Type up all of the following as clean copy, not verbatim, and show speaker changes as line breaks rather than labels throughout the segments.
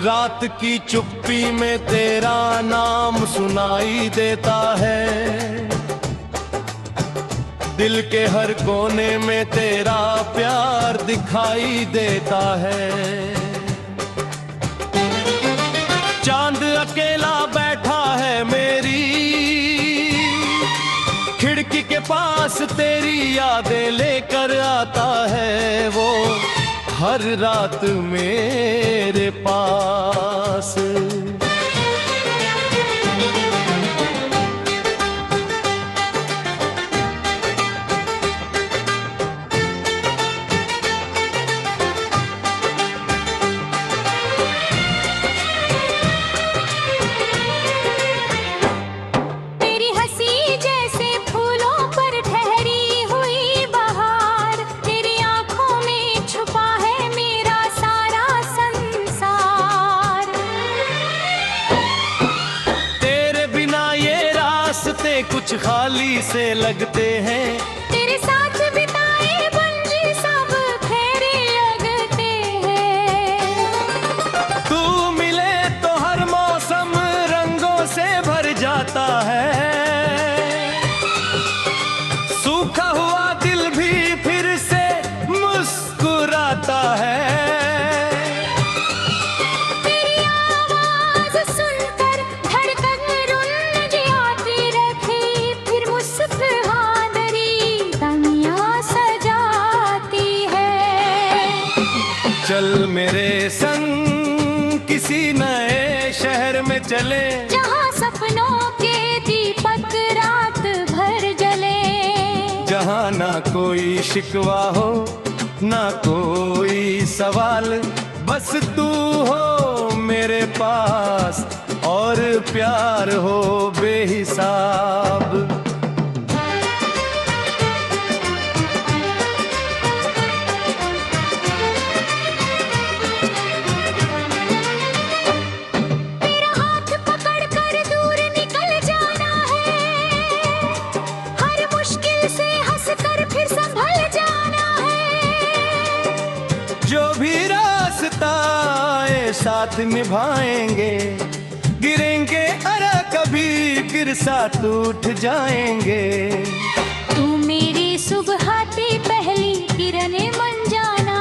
रात की चुप्पी में तेरा नाम सुनाई देता है, दिल के हर कोने में तेरा प्यार दिखाई देता है। चांद अकेला बैठा है मेरी खिड़की के पास, तेरी यादें लेकर आता है वो हर रात मेरे पास। कुछ खाली से लगते हैं,
तेरे साथ बिताए बंजी सब फेरे लगते हैं।
तू मिले तो हर मौसम रंगों से भर जाता है, सूखा हुआ दिल भी फिर से मुस्कुराता है। चल मेरे संग किसी नए शहर में चले,
जहाँ सपनों के दीपक रात भर जले,
जहाँ ना कोई शिकवा हो ना कोई सवाल, बस तू हो मेरे पास और प्यार हो बेहिसाब। जो भी रास्ता आए साथ निभाएंगे, गिरेंगे अरे कभी गिर साथ उठ जाएंगे।
तू मेरी सुबह की पहली किरणें बन जाना,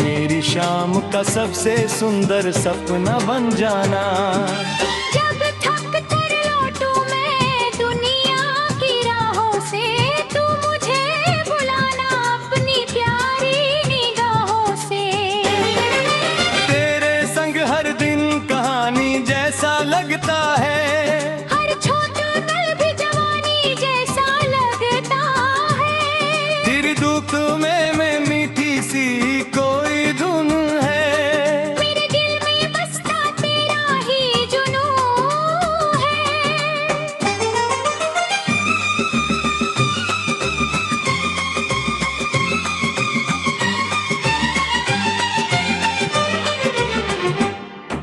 मेरी शाम का सबसे सुंदर सपना बन जाना।
जब थक कर लौटूं मैं दुनिया की राहों से, तू मुझे बुलाना अपनी प्यारी निगाहों से।
तेरे संग हर दिन कहानी जैसा लगता है,
हर छोटा पल भी जवानी जैसा लगता है।
तेरी दुख में मैं मीठी सी कोई धुन है,
मेरे दिल में बसता तेरा ही जुनून है।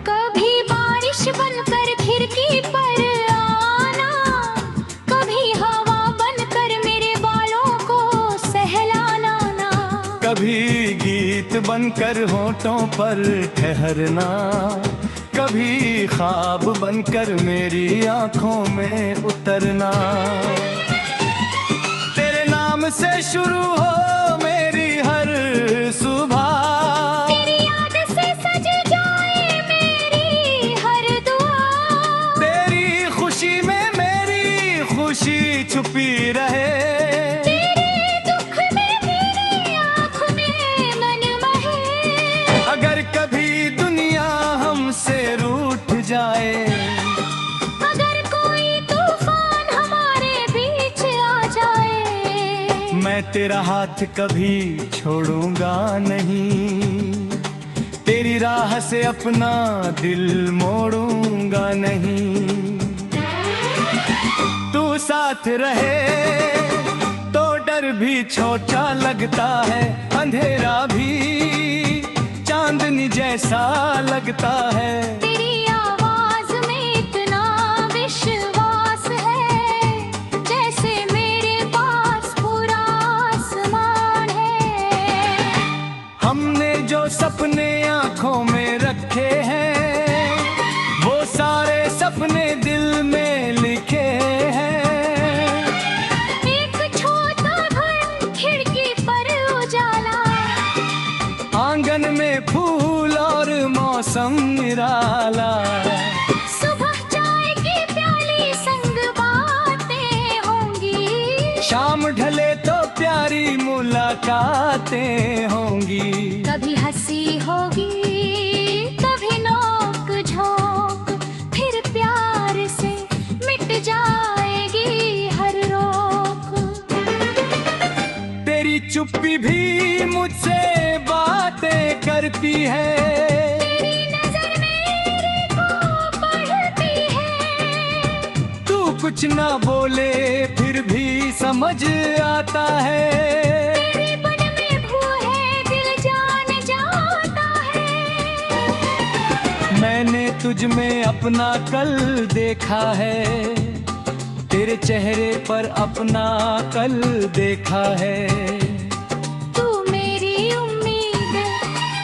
कभी बारिश बनकर खिड़की पर आना, कभी हवा बनकर मेरे बालों को सहलाना ना।
कभी गीत बनकर होठों पर ठहरना, कभी ख्वाब बनकर मेरी आंखों में उतरना। तेरे नाम से शुरू हो मेरी हर सुबह,
तेरी याद से सज जाए मेरी हर दुआ।
तेरी खुशी में मेरी खुशी छुपी रहे,
तेरे दुख में मेरी आँख में मन बहे।
अगर कभी दुनिया हमसे रूठ जाए,
अगर कोई तूफान हमारे बीच आ जाए,
मैं तेरा हाथ कभी छोड़ूंगा नहीं, तेरी राह से अपना दिल मोड़ूंगा नहीं। तू साथ रहे तो डर भी छोटा लगता है, अंधेरा भी चांदनी जैसा लगता है।
तेरी आवाज में इतना विश्वास
जो सपने आंखों में रखे हैं, वो सारे सपने दिल में लिखे हैं।
एक छोटा घर, खिड़की पर उजाला,
आंगन में फूल और मौसम निराला।
सुबह चाय की प्याली संग बातें होंगी,
शाम ढले तो प्यारी मुलाकातें होंगी।
कभी हंसी होगी, कभी नोक झोंक, फिर प्यार से मिट जाएगी हर रोक।
तेरी चुप्पी भी मुझसे बातें करती है,
तेरी नजर मेरे को पढ़ती है।
तू कुछ ना बोले फिर भी समझ आता है।
तेरे बन में भू है, दिल जान जाता है।
मैंने तुझ में अपना कल देखा है, तेरे चेहरे पर अपना कल देखा है।
तू मेरी उम्मीद,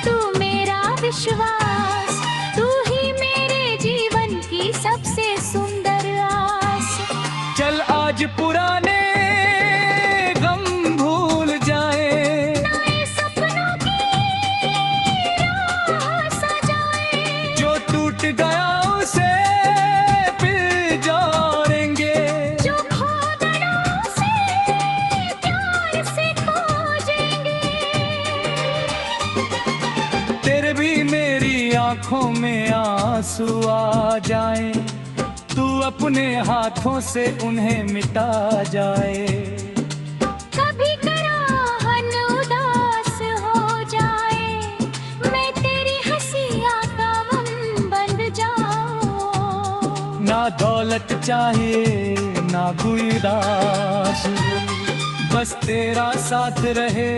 तू मेरा विश्वास, तू ही मेरे जीवन की सबसे सुंदर आस।
चल आज पुराने गम भूल जाए,
नए सपनों की राह सजाए।
जो टूट गया उसे फिर जोड़ेंगे।
जो खो गया उसे प्यार से खोजेंगे।
तेरे भी मेरी आंखों में आंसू आ जाए, तू अपने हाथों से उन्हें मिटा जाए।
कभी कराहन उदास हो जाए, मैं तेरी हंसियां का गम बन जाऊं।
ना दौलत चाहिए ना कोई दास, बस तेरा साथ रहे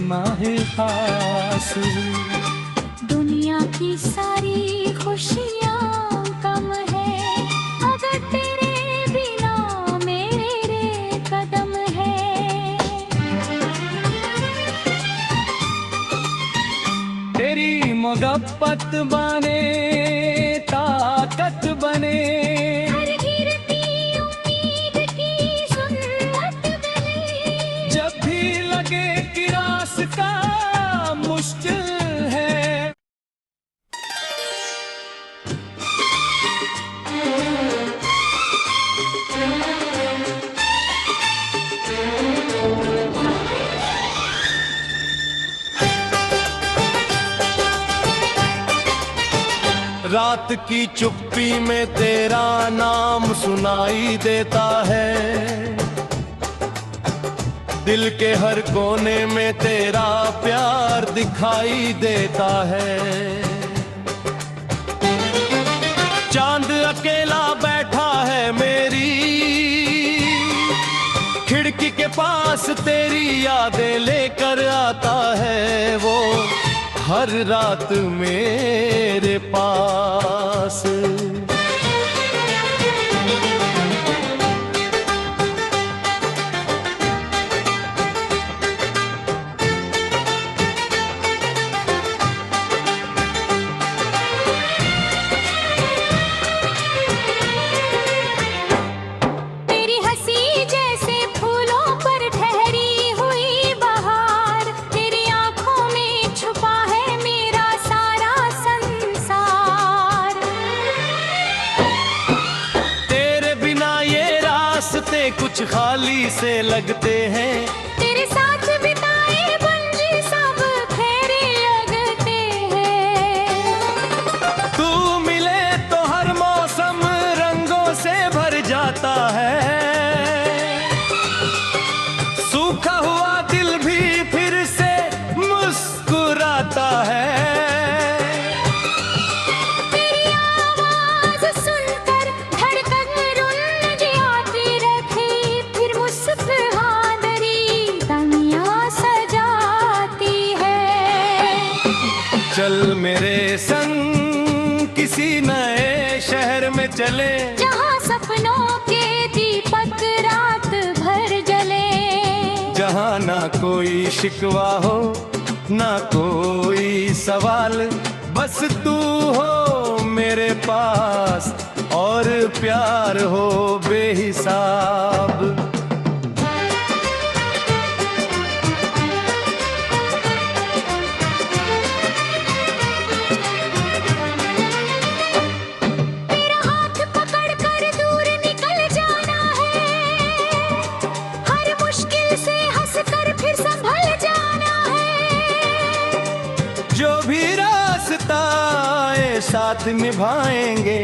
माहे खास।
दुनिया की सारी खुशियां कम है, अगर तेरे बिना मेरे कदम है।
तेरी मोहब्बत बने ताकत बने,
हर गिरती उम्मीद की सुन्नत बने।
जब भी लगे कि रास्ता मुश्किल है। रात की चुप्पी में तेरा नाम सुनाई देता है, दिल के हर कोने में तेरा प्यार दिखाई देता है। चांद अकेला बैठा है मेरी खिड़की के पास, तेरी यादें लेकर आता है वो हर रात मेरे पास।
तेरी हंसी जैसे फूलों पर ठहरी हुई बहार, तेरी आंखों में छुपा है मेरा सारा संसार।
तेरे बिना ये रास्ते कुछ खाली से लगते हैं,
तेरे साथ बिताए बंजी सब फेरे लगते हैं।
तू मिले तो हर मौसम रंगों से भर जाता है। सूखा हुआ दिल भी फिर से मुस्कुराता है।
तेरी आवाज सुनकर धड़कन रुन जाती रखी, फिर मुस्कुरादरी दुनिया सजाती है।
चल मेरे संग किसी नए शहर में चले,
जहाँ सपनों के दीपक रात भर जले।
जहाँ ना कोई शिकवा हो ना कोई सवाल, बस तू हो मेरे पास और प्यार हो बेहिसाब।
तेरा हाथ पकड़कर दूर निकल जाना है, हर मुश्किल से हंसकर फिर संभल जाना है।
जो भी रास्ता आए साथ निभाएंगे,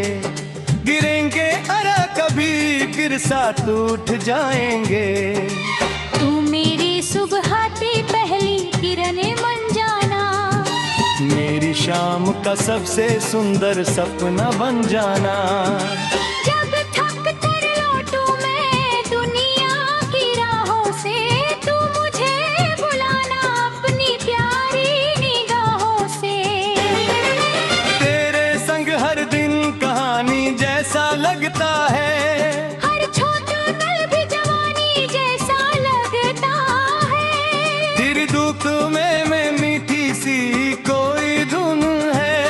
गिरेंगे अरे कभी गिर साथ उठ जाएंगे।
तू मेरी सुबह की पहली किरणें बन जाना,
मेरी शाम का सबसे सुंदर सपना बन जाना।
जब थक कर लौटूं मैं दुनिया की राहों से, तू मुझे बुलाना अपनी प्यारी निगाहों से।
तेरे संग हर दिन कहानी जैसा लगता है,
हर छोटा पल भी जवानी जैसा लगता है।
तेरी दुख में मैं मीठी सी कोई धुन है,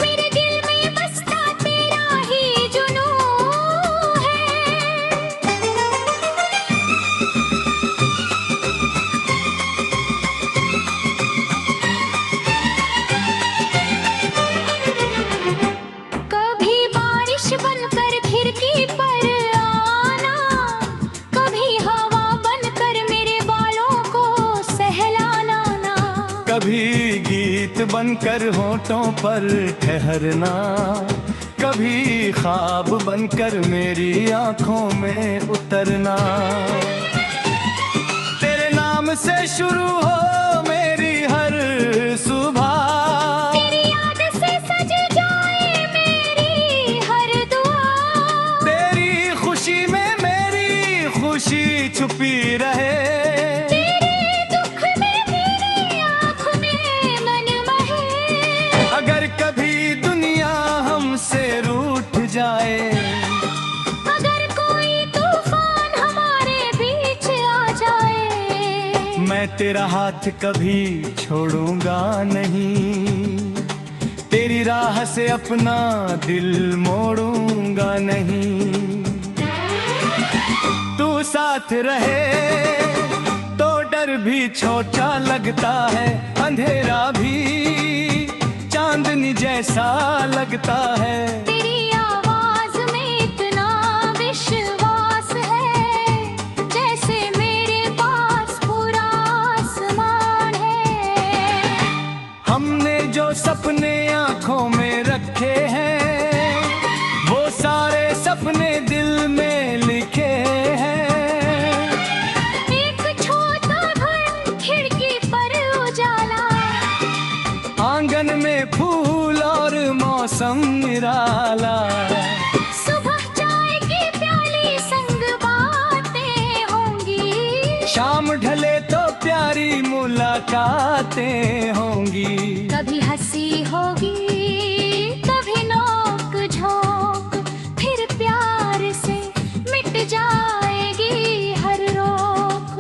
मेरे दिल में बसता तेरा ही जुनून है। कभी बारिश बनकर खिड़की पर आना, कभी हवा बनकर मेरे बालों को सहलाना ना।
कभी गीत बनकर होठों पर ठहरना, कभी ख्वाब बनकर मेरी आंखों में उतरना। तेरे नाम से शुरू हो मेरी हर सुबह,
तेरी याद से सज जाए मेरी हर दुआ।
तेरी खुशी में मेरी खुशी छुपी रहे।
तेरे दुख में मेरी आँख में मन बहे।
अगर कभी दुनिया हमसे रूठ जाए,
अगर कोई तूफान हमारे बीच आ जाए,
मैं तेरा हाथ कभी छोड़ूंगा नहीं। तेरी राह से अपना दिल मोड़ूंगा नहीं। तू साथ रहे तो डर भी छोटा लगता है, अंधेरा भी चांदनी जैसा लगता है।
तेरी आवाज में इतना विश्वास है, जैसे मेरे पास पूरा आसमान है।
हमने जो सपने आंखों में रखे हैं, वो सारे सपने दिल में लिखे हैं।
एक छोटा घर खिड़की पर उजाला,
आंगन में फूल और मौसम निराला।
सुबह चाय की प्याली संग बातें होंगी,
शाम ढले तो प्यारी मुलाकातें होंगी।
कभी हंसी होगी कभी नोक झोंक, फिर प्यार से मिट जाएगी हर रोक।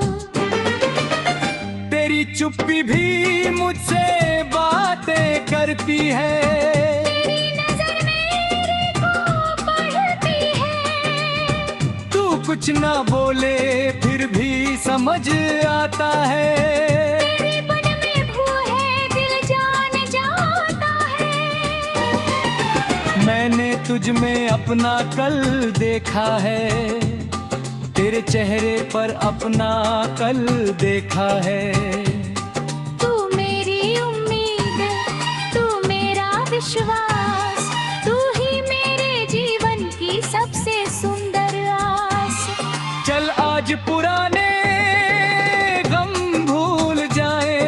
तेरी चुप्पी भी मुझसे बातें करती है।
तेरी नजर मेरे को पढ़ती है,
तू कुछ ना बोले फिर भी समझ आता है।
तेरे बन में भूहे दिल जान जाता है।
मैंने तुझ में अपना कल देखा है, तेरे चेहरे पर अपना कल देखा है।
तू मेरी उम्मीद, तू मेरा विश्वास, तू ही मेरे जीवन की सबसे सुंदर आस।
चल आज पुराने गम भूल जाए,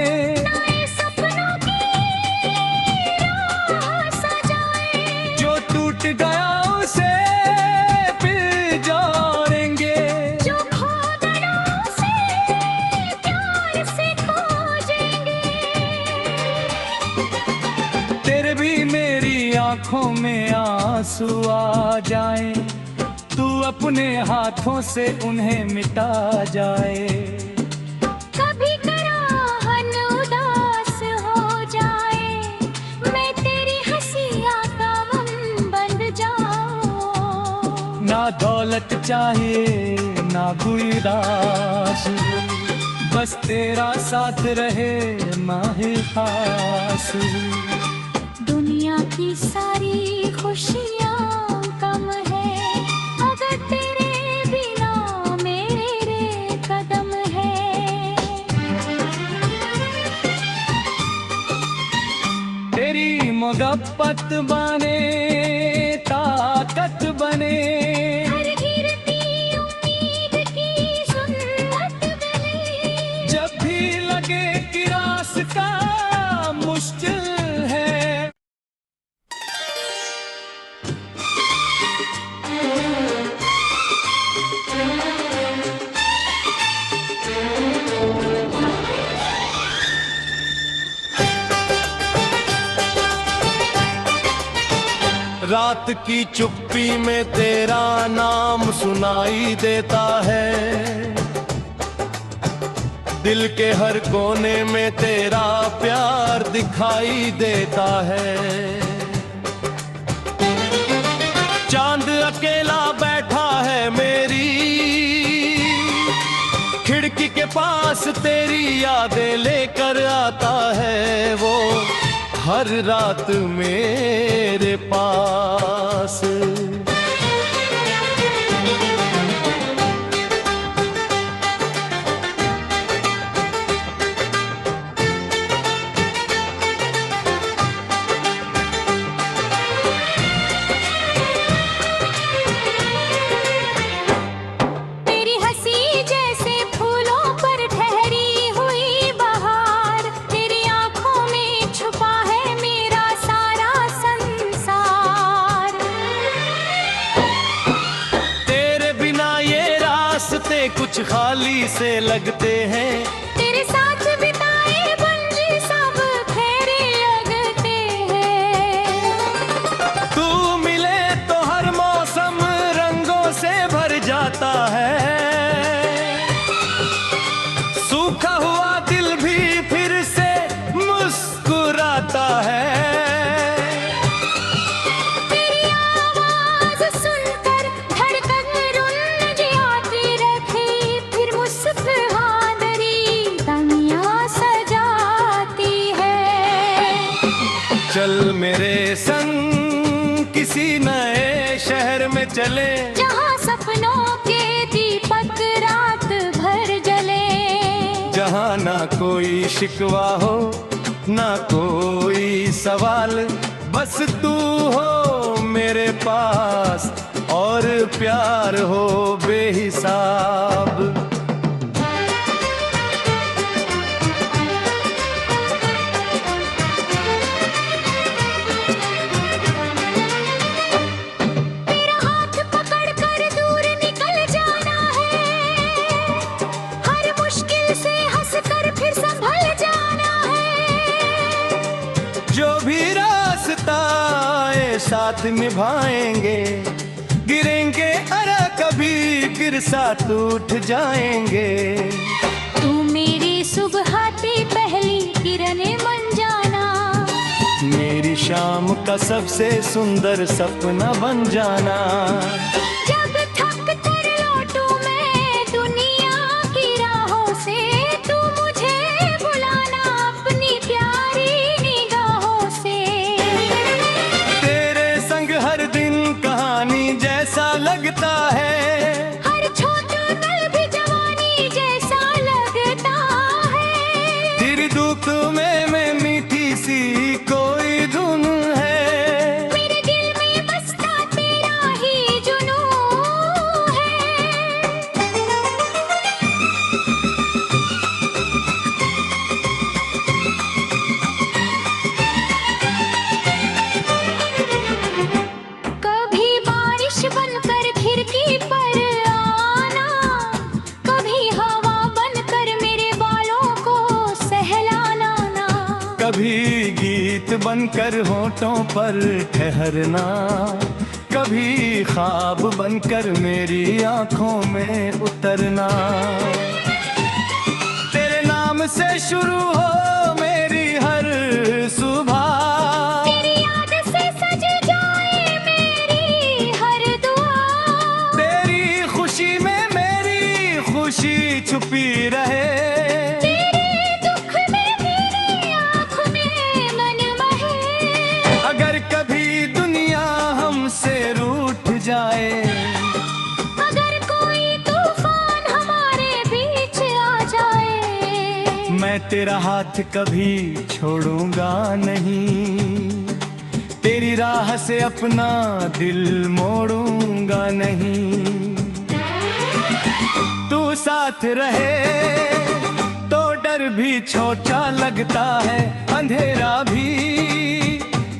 नए सपनों की राह सजाए।
जो टूट गया उसे फिर जोड़ेंगे।
जो खो गया उसे प्यार से खोजेंगे।
तेरे भी मेरी आंखों में आंसू आ जाए, तू अपने हाथों से उन्हें मिटा जाए।
कभी कराहन उदास
दौलत चाहिए ना कोई रास, बस तेरा साथ रहे माहे खास।
दुनिया की सारी खुशियाँ कम है अगर तेरे बिना मेरे कदम है।
तेरी मोहब्बत बने ताकत बने,
हर गिरती उम्मीद की सुन्नत बने।
जब भी लगे कि रास्ता मुश्किल है।
रात की चुप्पी में तेरा नाम सुनाई देता है, दिल के हर कोने में तेरा प्यार दिखाई देता है। चांद अकेला बैठा है मेरी खिड़की के पास, तेरी यादें लेकर आता है वो हर रात मेरे पास।
तेरी हंसी जैसे फूलों पर ठहरी हुई बहार, तेरी आंखों में छुपा है मेरा सारा संसार।
तेरे बिना ये रास्ते कुछ खाली से लगते हैं,
तेरे साथ बिताए बंजी सब फेरे लगते हैं।
तू मिले तो हर मौसम रंगों से भर जाता है, सूखा हुआ दिल भी फिर से मुस्कुराता है।
तेरी आवाज सुनकर धड़कन रुन जाती रखी, फिर मुस्कुरादरी दुनिया सजाती है।
चल मेरे संग किसी नए शहर में चले,
जहाँ सपनों के दीपक रात भर जले।
जहाँ ना कोई शिकवा हो ना कोई सवाल, बस तू हो मेरे पास और प्यार हो बेहिसाब।
तेरा हाथ पकड़ कर दूर निकल जाना है, हर मुश्किल से हंस कर फिर संभल जाना है।
जो भी रास्ता आए साथ निभाएंगे, गिरेंगे अरे कभी गिर साथ उठ जाएंगे।
तू मेरी सुबह की पहली किरणें बन जाना,
मेरी शाम का सबसे सुंदर सपना बन जाना।
जब थक कर लौटूं मैं दुनिया की राहों से, तू मुझे बुलाना अपनी प्यारी निगाहों से।
तेरे संग हर दिन कहानी जैसा लगता है,
हर छोटा पल भी जवानी जैसा लगता है।
तेरी दुख में मैं मीठी सी कोई धुन है,
मेरे दिल में बसता तेरा ही जुनून है। कभी बारिश बनकर खिड़की पर आना, कभी हवा बनकर मेरे बालों को सहलाना ना।
कभी गीत बनकर होठों पर ठहरना, कभी ख्वाब बनकर मेरी आंखों में उतरना। तेरे नाम से शुरू हो मेरी हर सुबह,
तेरी याद से सज जाए मेरी हर दुआ।
तेरा हाथ कभी छोड़ूंगा नहीं, तेरी राह से अपना दिल मोड़ूंगा नहीं। तू साथ रहे तो डर भी छोटा लगता है, अंधेरा भी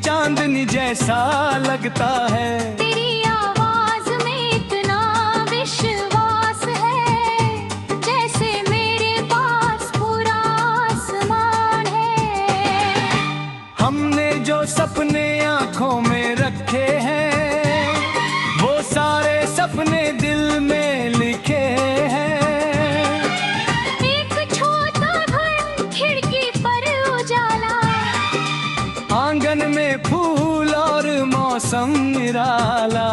चांदनी जैसा लगता है।
तेरी आवाज में इतना विश्वास है, जैसे मेरे पास पूरा आसमान है।
हमने जो सपने आंखों में रखे हैं, वो सारे सपने दिल में लिखे हैं।
एक छोटा घर, खिड़की पर उजाला,
आंगन में फूल और मौसम निराला।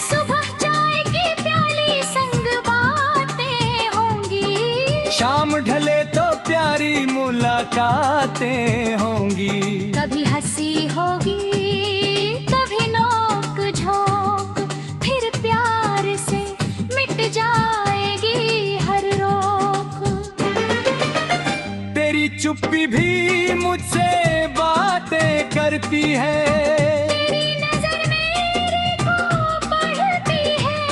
सुबह चाय की प्याली संग बातें होंगी,
शाम ढले तो प्यारी मुलाकातें होंगी।
कभी हंसी होगी, कभी नोक झोंक, फिर प्यार से मिट जाएगी हर रोक।
तेरी चुप्पी भी मुझसे बातें करती है,
तेरी नजर मेरे को पढ़ती है।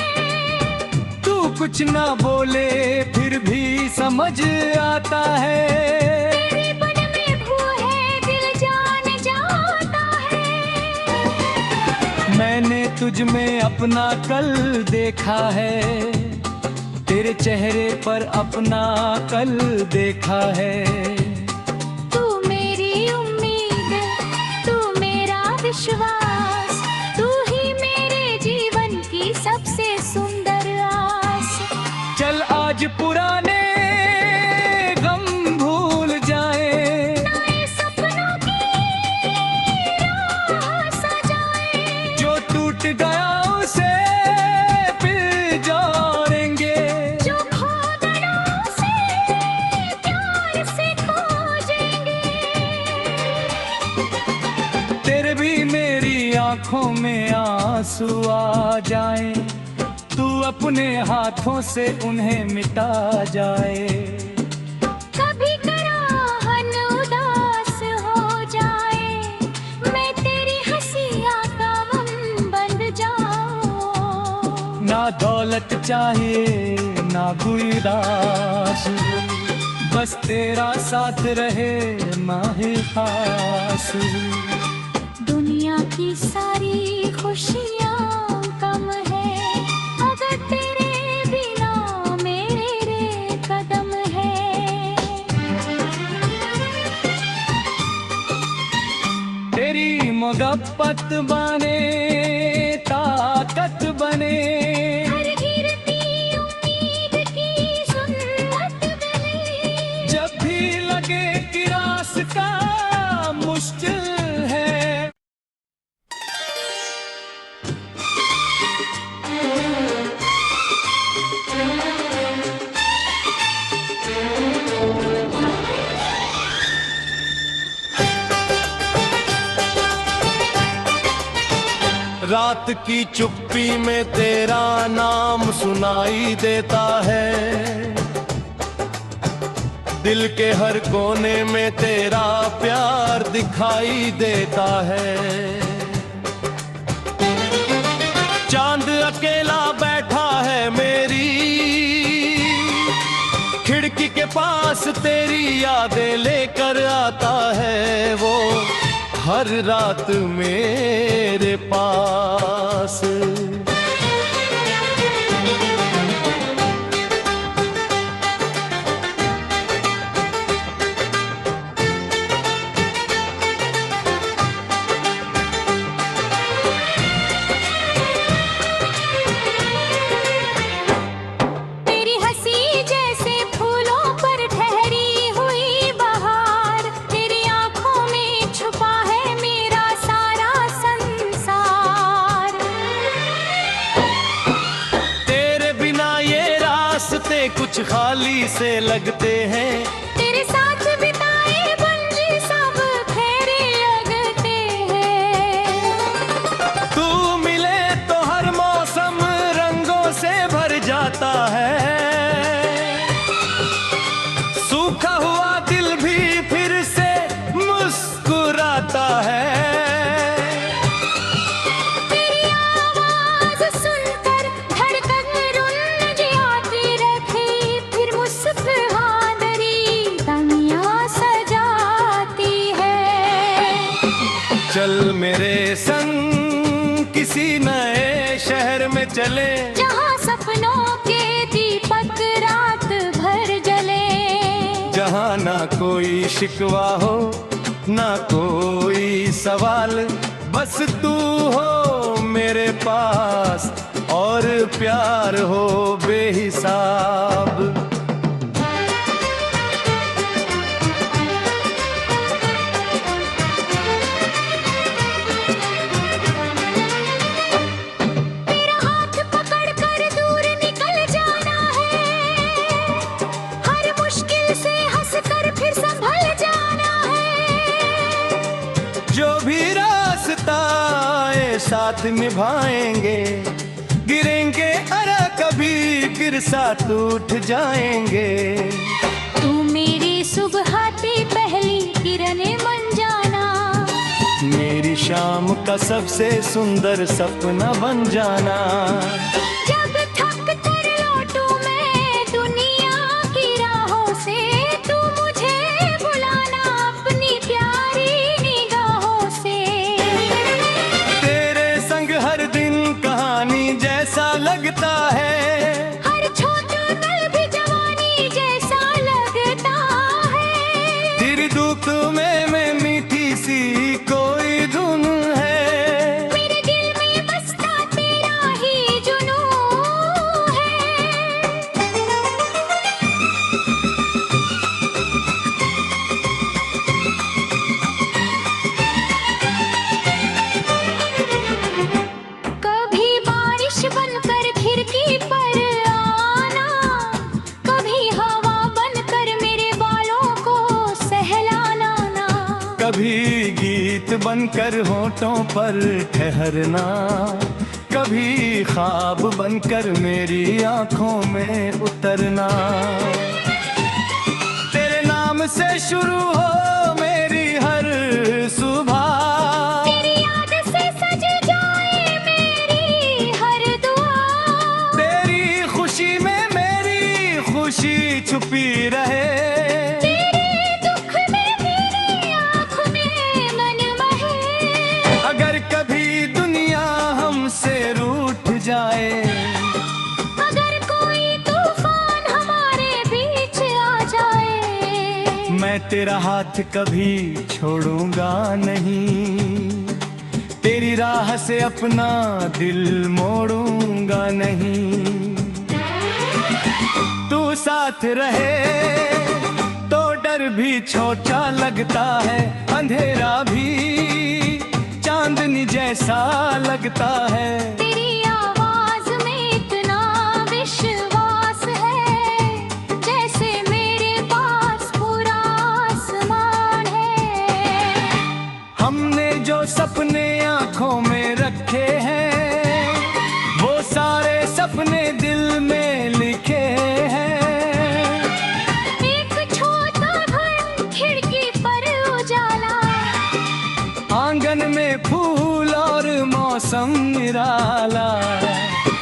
तू कुछ ना बोले फिर भी समझ आता है।
तेरे बन में भू है, दिल जान जाता है।
मैंने तुझ में अपना कल देखा है, तेरे चेहरे पर अपना कल देखा है।
तू मेरी उम्मीद, तू मेरा विश्वास, तू ही मेरे जीवन की सबसे सुंदर आस।
चल आज पुराने गम भूल जाए,
नए सपनों की राह सजाए।
जो टूट गया उसे फिर जोड़ेंगे।
जो खो गया उसे प्यार से खोजेंगे।
तेरे भी मेरी आंखों में आंसू आ जाए, तू अपने हाथों से उन्हें मिटा जाए।
कभी कराहन उदास हो जाए, मैं तेरी हंसियां का गम बन जाऊं।
ना दौलत चाहिए ना कोई दास, बस तेरा साथ रहे माहे खास।
दुनिया की सारी खुशियां कम है, अगर तेरे बिना मेरे कदम है।
तेरी मोहब्बत बने ताकत बने,
हर गिरती उम्मीद की सुन्नत बने।
जब भी लगे कि रास्ता मुश्किल है। रात की चुप्पी में तेरा नाम सुनाई देता है, दिल के हर कोने में तेरा प्यार दिखाई देता है। चांद अकेला बैठा है मेरी खिड़की के पास, तेरी यादें लेकर आता है वो हर रात मेरे पास।
तेरी हंसी जैसे फूलों पर ठहरी हुई बहार, तेरी आंखों में छुपा है मेरा सारा संसार।
तेरे बिना ये रास्ते कुछ खाली से लगते हैं,
तेरे साथ बिताए बंजी सब फेरे लगते हैं।
तू मिले तो हर मौसम रंगों से भर जाता है। सूखा हुआ दिल
मेरे संग किसी नए शहर में चले,
जहाँ सपनों के दीपक रात भर जले,
जहाँ ना कोई शिकवा हो ना कोई सवाल, बस तू हो मेरे पास और प्यार हो बेहिसाब।
तेरा हाथ पकड़ कर दूर निकल जाना है, हर मुश्किल से हंस कर फिर संभल जाना है।
जो भी रास्ता आए साथ निभाएंगे, गिरेंगे अरे कभी गिर साथ उठ जाएंगे।
तू मेरी सुबह की पहली किरणें बन जाना,
मेरी शाम का सबसे सुंदर सपना बन जाना।
जब थक कर लौटूं मैं दुनिया की राहों से, तू मुझे बुलाना अपनी प्यारी निगाहों से।
तेरे संग हर दिन कहानी जैसा लगता है,
हर छोटा पल भी जवानी जैसा लगता है।
तेरी दुख में मैं मीठी सी कोई धुन है,
मेरे दिल में बसता तेरा ही जुनून है। कभी बारिश बनकर खिड़की पर आना, कभी हवा बनकर मेरे बालों को सहलाना ना।
कभी गीत बनकर होठों पर ठहरना, कभी ख्वाब बनकर मेरी आंखों में उतरना। तेरे नाम से शुरू हो मेरी हर सुबह,
तेरी याद से सज जाए मेरी हर दुआ,
तेरी खुशी में मेरी खुशी छुपी रहे।
तेरे दुख में मेरी आँख में मन बहे।
अगर कभी दुनिया हमसे रूठ जाए,
अगर कोई तूफान हमारे बीच आ जाए,
मैं तेरा हाथ कभी छोड़ूंगा नहीं, तेरी राह से अपना दिल मोड़ूंगा नहीं। तू साथ रहे तो डर भी छोटा लगता है, अंधेरा भी चांदनी जैसा लगता है।
तेरी आवाज में इतना विश्वास है, जैसे मेरे पास पूरा आसमान है।
हमने जो सपने आंखों में रखे हैं, वो सारे सपने दिल में लिखे हैं।
एक छोटा घर खिड़की पर उजाला,
आंगन में फूल और मौसम निराला,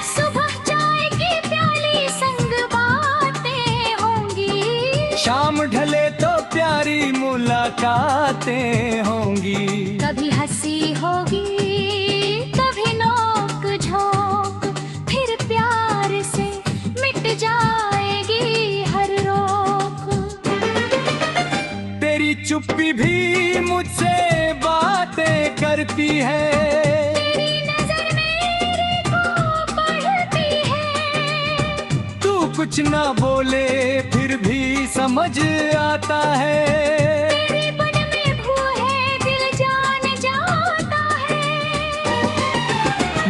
सुबह चाय की प्याली संग बातें होंगी,
शाम ढले तो प्यारी मुलाकातें होंगी।
कभी हंसी होगी कभी नोक झोंक, फिर प्यार से मिट जाएगी हर रोक।
तेरी चुप्पी भी मुझसे बातें करती है,
तेरी नजर मेरे को पढ़ती है,
तू कुछ ना बोले फिर भी समझ आता है।
तेरे बन में भूहे दिल जान जाता है।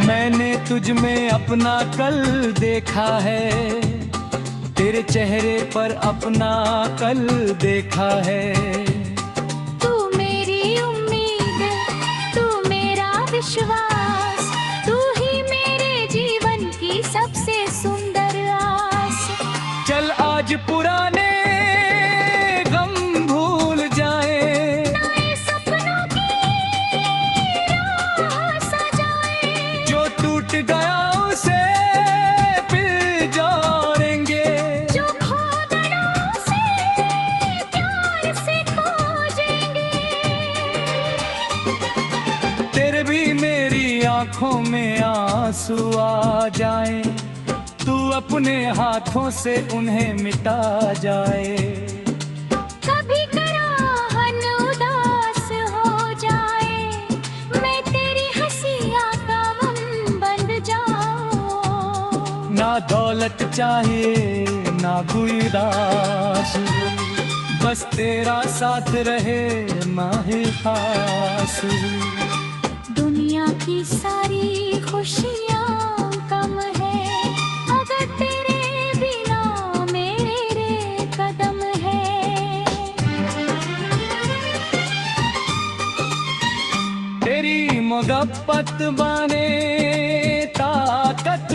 मैंने तुझ में अपना कल देखा है, तेरे चेहरे पर अपना कल देखा है।
तू मेरी उम्मीद, तू मेरा विश्वास, तू ही मेरे जीवन की सबसे सुंदर आस।
चल आज पुराने गम भूल जाए,
नए सपनों की राह सजाए,
जो टूट गया उसे फिर जोड़ेंगे।
जो खो गया उसे प्यार से खोजेंगे।
आंखों में आंसू आ जाए, तू अपने हाथों से उन्हें मिटा जाए।
कभी कराहन उदास हो जाए, मैं तेरी हंसिया का गम बन जाऊं।
ना दौलत चाहिए ना कोई दास, बस तेरा साथ रहे माहे खास।
दुनिया की सारी खुशियाँ कम है, अगर तेरे बिना मेरे कदम है।
तेरी मोहब्बत बने ताकत